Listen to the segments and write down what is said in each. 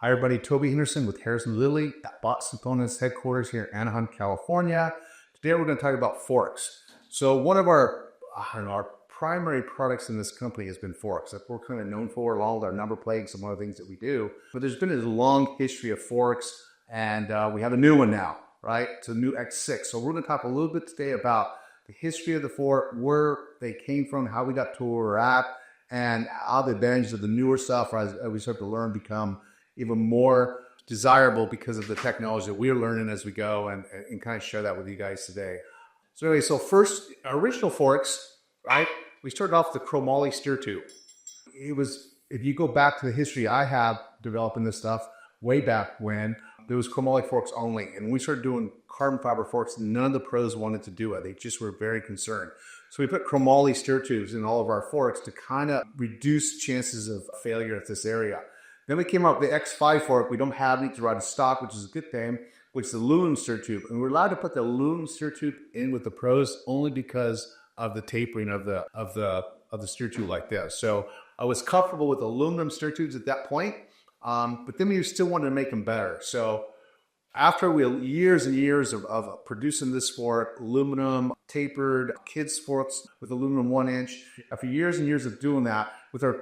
Hi, everybody. Toby Henderson with Harrison Lilly at Box Components headquarters here in Anaheim, California. Today, we're going to talk about forks. So one of our primary products in this company has been forks. That we're kind of known for, all our number plates, some other things that we do. But there's been a long history of forks, and we have a new one now, right? It's a new X6. So we're going to talk a little bit today about the history of the fork, where they came from, how we got to where we're at, and how the advantages of the newer stuff, as we start to learn, become even more desirable because of the technology that we're learning as we go, and kind of share that with you guys today. So anyway, so first, our original forks, right? We started off with the chromoly steer tube. It was, if you go back to the history I have developing this stuff, way back when, there was chromoly forks only. And when we started doing carbon fiber forks, none of the pros wanted to do it. They just were very concerned. So we put chromoly steer tubes in all of our forks to kind of reduce chances of failure at this area. Then we came up with the X5 fork. We don't have any to ride in stock, which is a good thing, which is the aluminum steer tube. And we're allowed to put the aluminum steer tube in with the pros only because of the tapering of the steer tube like this. So I was comfortable with aluminum steer tubes at that point, but then we still wanted to make them better. So after years and years of producing this fork, aluminum, tapered, kids forks with aluminum 1-inch, after years and years of doing that,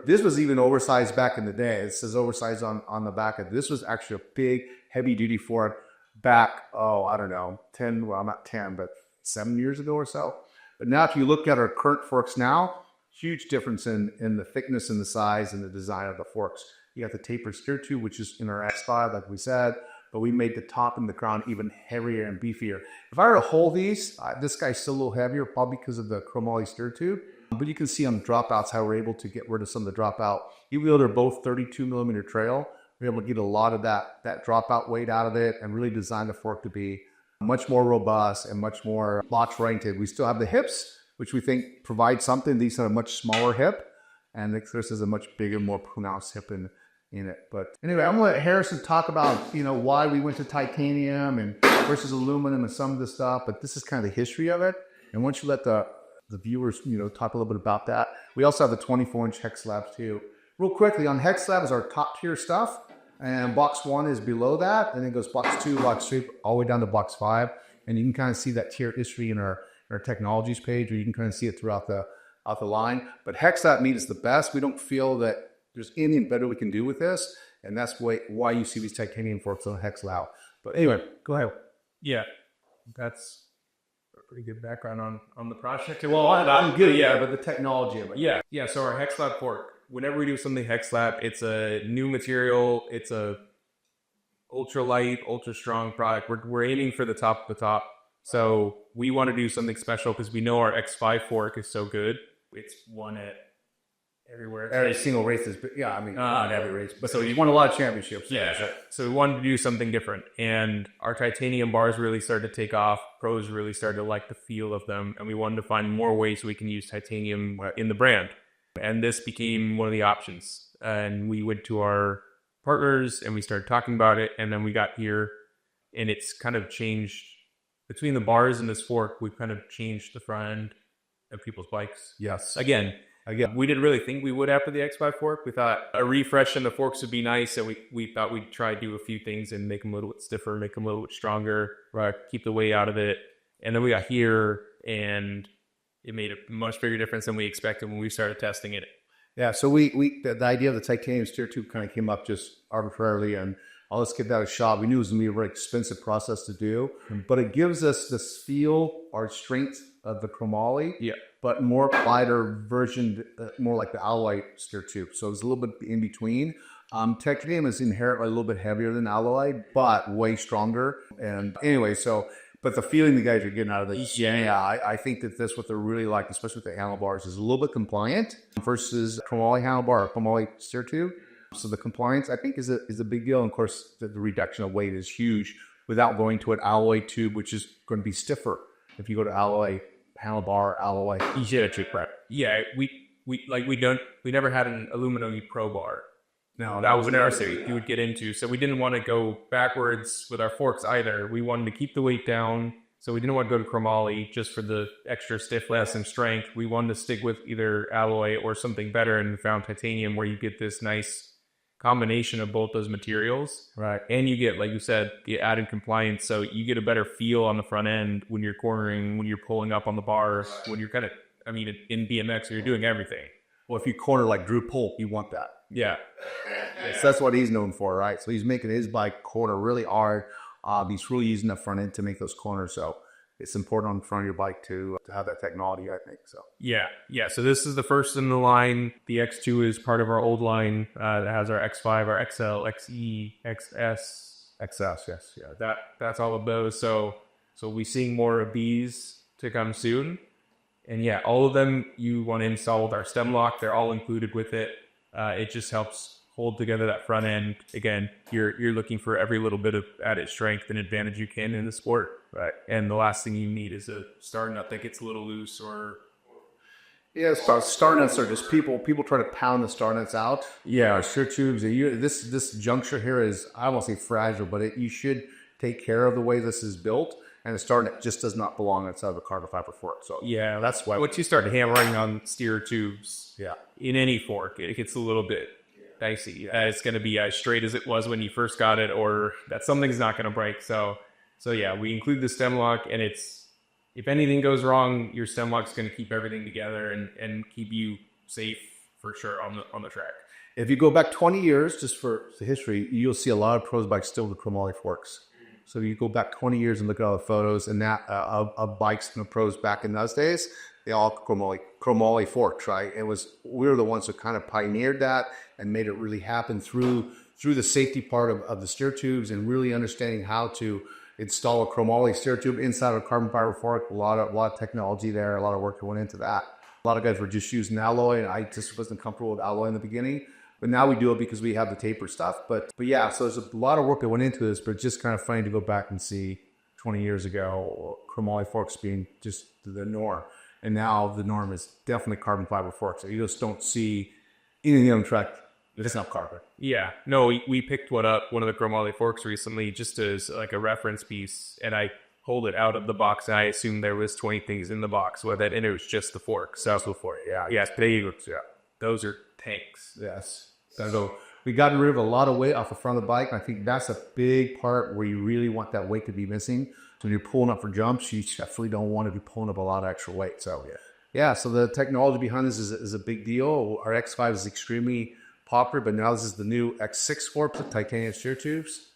this was even oversized back in the day. It says oversized on the back of this. Was actually a big, heavy-duty fork back, I don't know, 10, well, not 10, but 7 years ago or so. But now if you look at our current forks now, huge difference in the thickness and the size and the design of the forks. You got the tapered steer tube, which is in our X5, like we said, but we made the top and the crown even heavier and beefier. If I were to hold these, this guy's still a little heavier, probably because of the chromoly steer tube. But you can see on the dropouts how we're able to get rid of some of the dropout. Even though they're both 32 millimeter trail, we're able to get a lot of that dropout weight out of it and really design the fork to be much more robust and much more launch oriented. We still have the hips, which we think provide something. These are a much smaller hip, and this is a much bigger, more pronounced hip in it. But anyway, I'm gonna let Harrison talk about why we went to titanium and versus aluminum and some of the stuff. But this is kind of the history of it. And once you let the viewers, talk a little bit about that. We also have the 24-inch Hex Labs too. Real quickly, on Hex Lab is our top tier stuff, and box 1 is below that, and then goes box 2, box 3, all the way down to box 5. And you can kind of see that tier history in our technologies page, or you can kind of see it throughout the line. But Hex Lab meat is the best. We don't feel that there's anything better we can do with this, and that's why you see these titanium forks on Hex Lab. But anyway, go ahead. Yeah, that's pretty good background on the project. Well, I'm good, yeah, but the technology of it. Yeah. So our Hex Lab fork, whenever we do something Hex Lab, it's a new material. It's a ultra light, ultra strong product. We're aiming for the top of the top. So we want to do something special because we know our X5 fork is so good. It's won at everywhere. Every single race is, not every race, but so you won a lot of championships. Yeah. So we wanted to do something different, and our titanium bars really started to take off. Pros really started to like the feel of them, and we wanted to find more ways we can use titanium in the brand. And this became one of the options. And we went to our partners and we started talking about it, and then we got here, and it's kind of changed between the bars and this fork. We've kind of changed the front end of people's bikes. Yes. Again, we didn't really think we would after the X5 fork. We thought a refresh in the forks would be nice, and we thought we'd try to do a few things and make them a little bit stiffer, make them a little bit stronger, right? Keep the weight out of it. And then we got here, and it made a much bigger difference than we expected when we started testing it. Yeah, so the idea of the titanium steer tube kind of came up just arbitrarily, and let's get that a shot. We knew it was going to be a very expensive process to do, but it gives us this feel or strength of the chromoly. Yeah. But more lighter version, more like the alloy steer tube. So it's a little bit in between. Titanium is inherently a little bit heavier than alloy, but way stronger. And anyway, but the feeling the guys are getting out of this, I think that that's what they're really like, especially with the handlebars, is a little bit compliant versus chromoly handlebar or chromoly steer tube. So the compliance, I think, is a big deal. And of course, the reduction of weight is huge without going to an alloy tube, which is going to be stiffer if you go to alloy handlebar, alloy. Yeah, we never had an aluminum pro bar. No, that was an RC you would get into. So we didn't want to go backwards with our forks either. We wanted to keep the weight down. So we didn't want to go to chromoly just for the extra stiffness and strength. We wanted to stick with either alloy or something better, and found titanium, where you get this nice combination of both those materials. Right. And you get, like you said, the added compliance. So you get a better feel on the front end when you're cornering, when you're pulling up on the bars, when you're kind of, I mean, in BMX, you're doing everything. Well, if you corner like Drew Polk, you want that. Yeah. So that's what he's known for, right? So he's making his bike corner really hard. He's really using the front end to make those corners. So it's important on the front of your bike to have that technology, I think. So yeah. So this is the first in the line. The X2 is part of our old line that has our X5, our XL, XE, XS. XS, yes, yeah. That's all of those. So we're seeing more of these to come soon. And yeah, all of them you want to install with our stem lock. They're all included with it. It just helps hold together that front end. Again, you're looking for every little bit of added strength and advantage you can in the sport. Right. And the last thing you need is a star nut that gets a little loose or... Yeah, star nuts are just people try to pound the star nuts out. Yeah, steer tubes. This juncture here is, I won't say fragile, but you should take care of the way this is built. And the star nut just does not belong inside of a carbon fiber fork. So yeah, that's why once you start hammering on steer tubes, yeah, in any fork, it gets a little bit dicey. It's going to be as straight as it was when you first got it, or that something's not going to break. So yeah, we include the stem lock, and it's, if anything goes wrong, your stem lock's going to keep everything together and keep you safe for sure on the track. If you go back 20 years, just for the history, you'll see a lot of pros bikes still with chromoly forks. So you go back 20 years and look at all the photos and that of bikes and the pros back in those days, they all chromoly forks, right? We were the ones who kind of pioneered that and made it really happen through the safety part of the steer tubes and really understanding how to install a chromoly steer tube inside of a carbon fiber fork. A lot of technology there, a lot of work that went into that. A lot of guys were just using alloy, and I just wasn't comfortable with alloy in the beginning. But now we do it because we have the taper stuff. But yeah, so there's a lot of work that went into this, but it's just kind of funny to go back and see 20 years ago, chromoly forks being just the norm. And now the norm is definitely carbon fiber forks. So you just don't see anything on the track that's not carbon. Yeah, no, we picked one of the chromoly forks recently just as like a reference piece, and I pulled it out of the box, and I assumed there was 20 things in the box with it, and it was just the fork. So that's the fork, yeah. Yes, there you go. Yeah, those are tanks. Yes. So we got rid of a lot of weight off the front of the bike, and I think that's a big part where you really want that weight to be missing. So when you're pulling up for jumps, you definitely don't want to be pulling up a lot of extra weight. So yeah, so the technology behind this is a big deal. Our X5 is extremely popular, but now this is the new X6 fork with titanium steer tubes,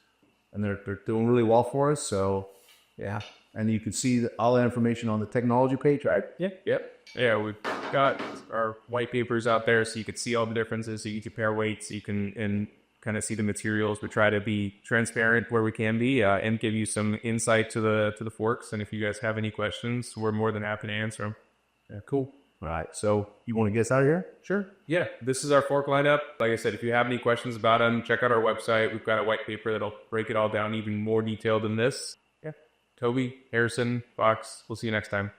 and they're doing really well for us. So yeah, and you can see all that information on the technology page, right? Yeah, we've got our white papers out there so you can see all the differences, so you can compare weights, you can and kind of see the materials. We try to be transparent where we can be and give you some insight to the forks. And if you guys have any questions, we're more than happy to answer them. Yeah, cool. All right, so you want to get us out of here? Sure. Yeah, this is our fork lineup. Like I said, if you have any questions about them, check out our website. We've got a white paper that'll break it all down even more detailed than this. Yeah. Toby, Harrison, Fox, we'll see you next time.